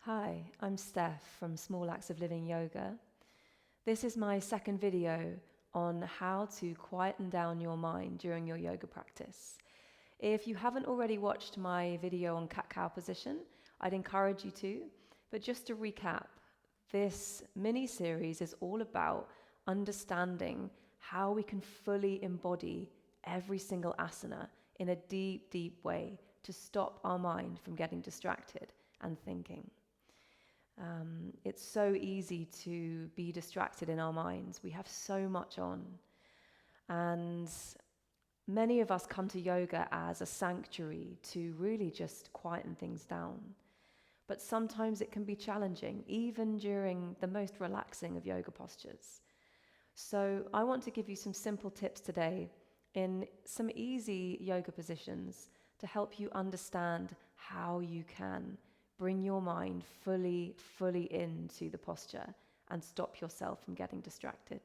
Hi, I'm Steph from Small Acts of Living Yoga. This is my second video on how to quieten down your mind during your yoga practice. If you haven't already watched my video on cat-cow position, I'd encourage you to. But just to recap, this mini-series is all about understanding how we can fully embody every single asana in a deep, deep way to stop our mind from getting distracted and thinking. It's so easy to be distracted in our minds. We have so much on. And many of us come to yoga as a sanctuary to really just quieten things down. But sometimes it can be challenging, even during the most relaxing of yoga postures. So I want to give you some simple tips today in some easy yoga positions to help you understand how you can bring your mind fully into the posture and stop yourself from getting distracted.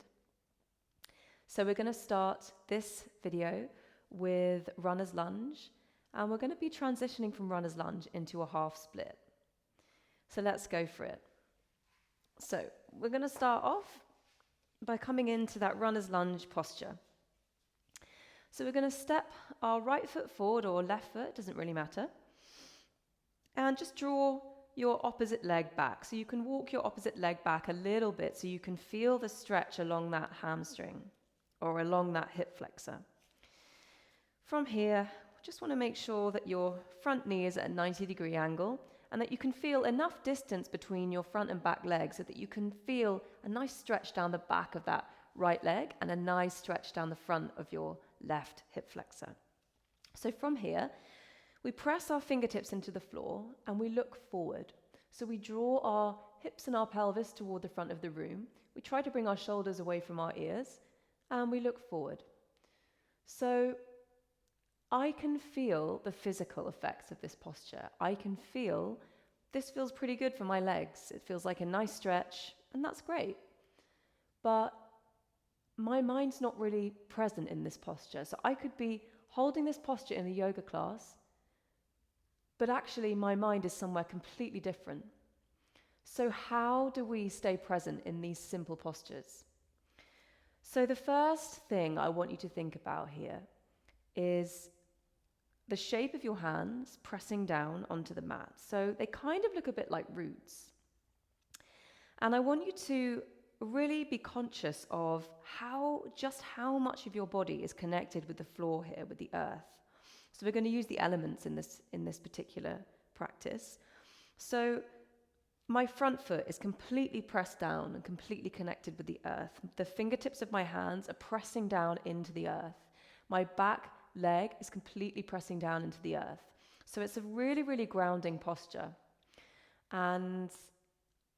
So we're going to start this video with runner's lunge, and we're going to be transitioning from runner's lunge into a half split. So let's go for it. So we're going to start off by coming into that runner's lunge posture. So we're going to step our right foot forward or left foot, doesn't really matter. And just draw your opposite leg back. So you can walk your opposite leg back a little bit so you can feel the stretch along that hamstring or along that hip flexor. From here, just want to make sure that your front knee is at a 90-degree angle and that you can feel enough distance between your front and back legs so that you can feel a nice stretch down the back of that right leg and a nice stretch down the front of your left hip flexor. So from here, we press our fingertips into the floor and we look forward. So we draw our hips and our pelvis toward the front of the room. We try to bring our shoulders away from our ears and we look forward. So I can feel the physical effects of this posture. I can feel this feels pretty good for my legs. It feels like a nice stretch and that's great. But my mind's not really present in this posture. So I could be holding this posture in a yoga class, but actually my mind is somewhere completely different. So how do we stay present in these simple postures? So the first thing I want you to think about here is the shape of your hands pressing down onto the mat. So they kind of look a bit like roots. And I want you to really be conscious of just how much of your body is connected with the floor here, with the earth. So we're going to use the elements in this particular practice. So my front foot is completely pressed down and completely connected with the earth. The fingertips of my hands are pressing down into the earth. My back leg is completely pressing down into the earth. So it's a really, really grounding posture. And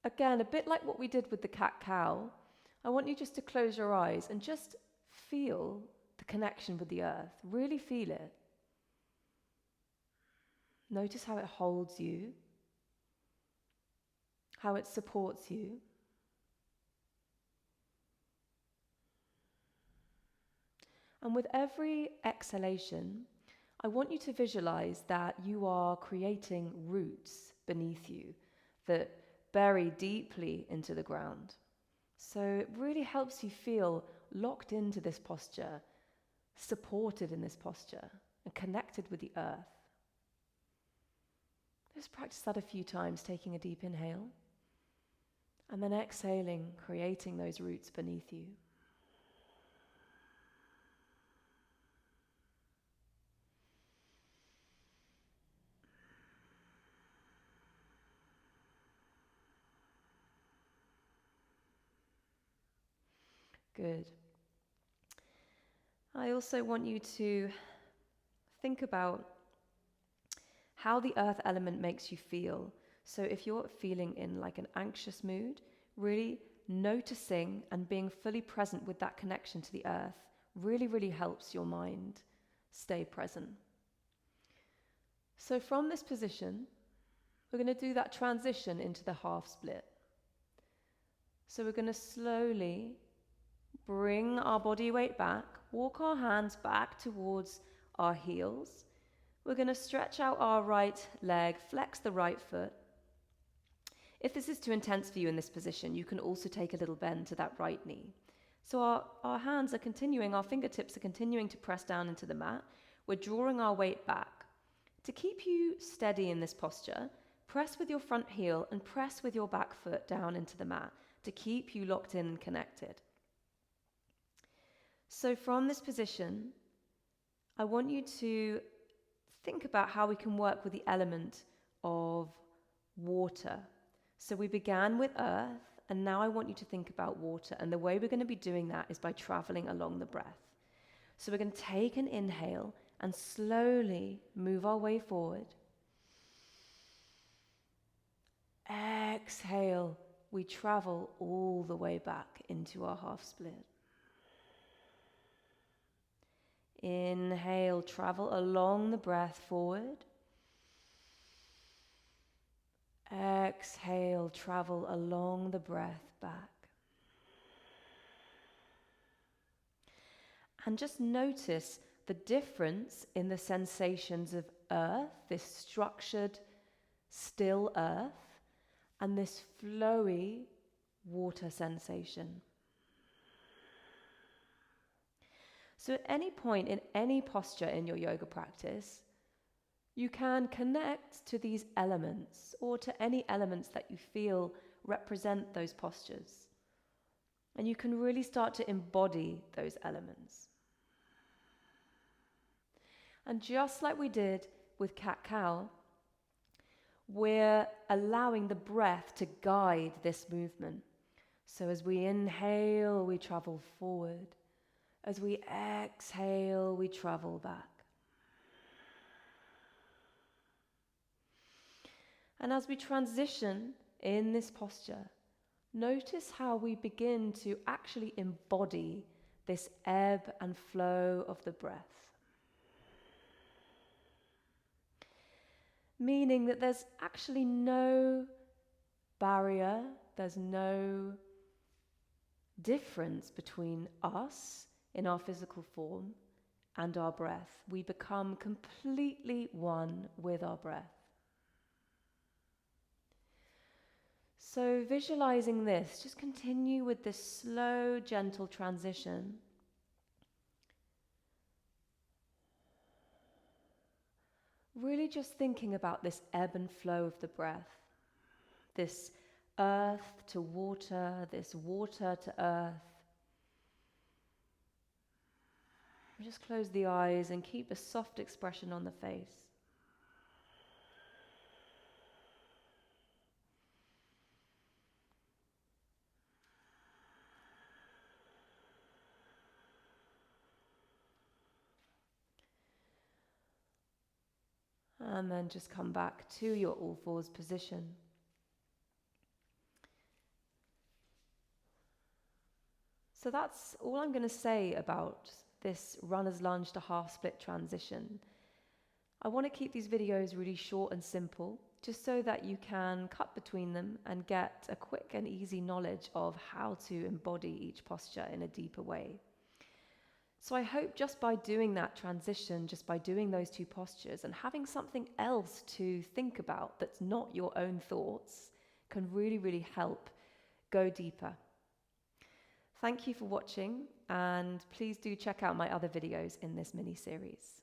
again, a bit like what we did with the cat-cow, I want you just to close your eyes and just feel the connection with the earth. Really feel it. Notice how it holds you, how it supports you. And with every exhalation, I want you to visualize that you are creating roots beneath you that bury deeply into the ground. So it really helps you feel locked into this posture, supported in this posture, and connected with the earth. Just practice that a few times, taking a deep inhale, and then exhaling, creating those roots beneath you. Good. I also want you to think about how the earth element makes you feel. So if you're feeling in like an anxious mood, really noticing and being fully present with that connection to the earth really, really helps your mind stay present. So from this position, we're going to do that transition into the half split. So we're going to slowly bring our body weight back, walk our hands back towards our heels. We're going to stretch out our right leg, flex the right foot. If this is too intense for you in this position, you can also take a little bend to that right knee. So our hands are continuing, our fingertips are continuing to press down into the mat. We're drawing our weight back. To keep you steady in this posture, press with your front heel and press with your back foot down into the mat to keep you locked in and connected. So from this position, I want you to think about how we can work with the element of water. So we began with earth, and now I want you to think about water. And the way we're going to be doing that is by traveling along the breath. So we're going to take an inhale and slowly move our way forward. Exhale, we travel all the way back into our half split. Inhale, travel along the breath forward. Exhale, travel along the breath back. And just notice the difference in the sensations of earth, this structured, still earth, and this flowy water sensation. So at any point in any posture in your yoga practice, you can connect to these elements or to any elements that you feel represent those postures. And you can really start to embody those elements. And just like we did with cat-cow, we're allowing the breath to guide this movement. So as we inhale, we travel forward. As we exhale, we travel back. And as we transition in this posture, notice how we begin to actually embody this ebb and flow of the breath. Meaning that there's actually no barrier, there's no difference between us in our physical form and our breath. We become completely one with our breath. So visualizing this, just continue with this slow, gentle transition. Really just thinking about this ebb and flow of the breath, this earth to water, this water to earth. Just close the eyes and keep a soft expression on the face. And then just come back to your all fours position. So that's all I'm going to say about this runner's lunge to half split transition. I want to keep these videos really short and simple, just so that you can cut between them and get a quick and easy knowledge of how to embody each posture in a deeper way. So I hope just by doing that transition, just by doing those two postures and having something else to think about that's not your own thoughts, can really, really help go deeper. Thank you for watching, and please do check out my other videos in this mini-series.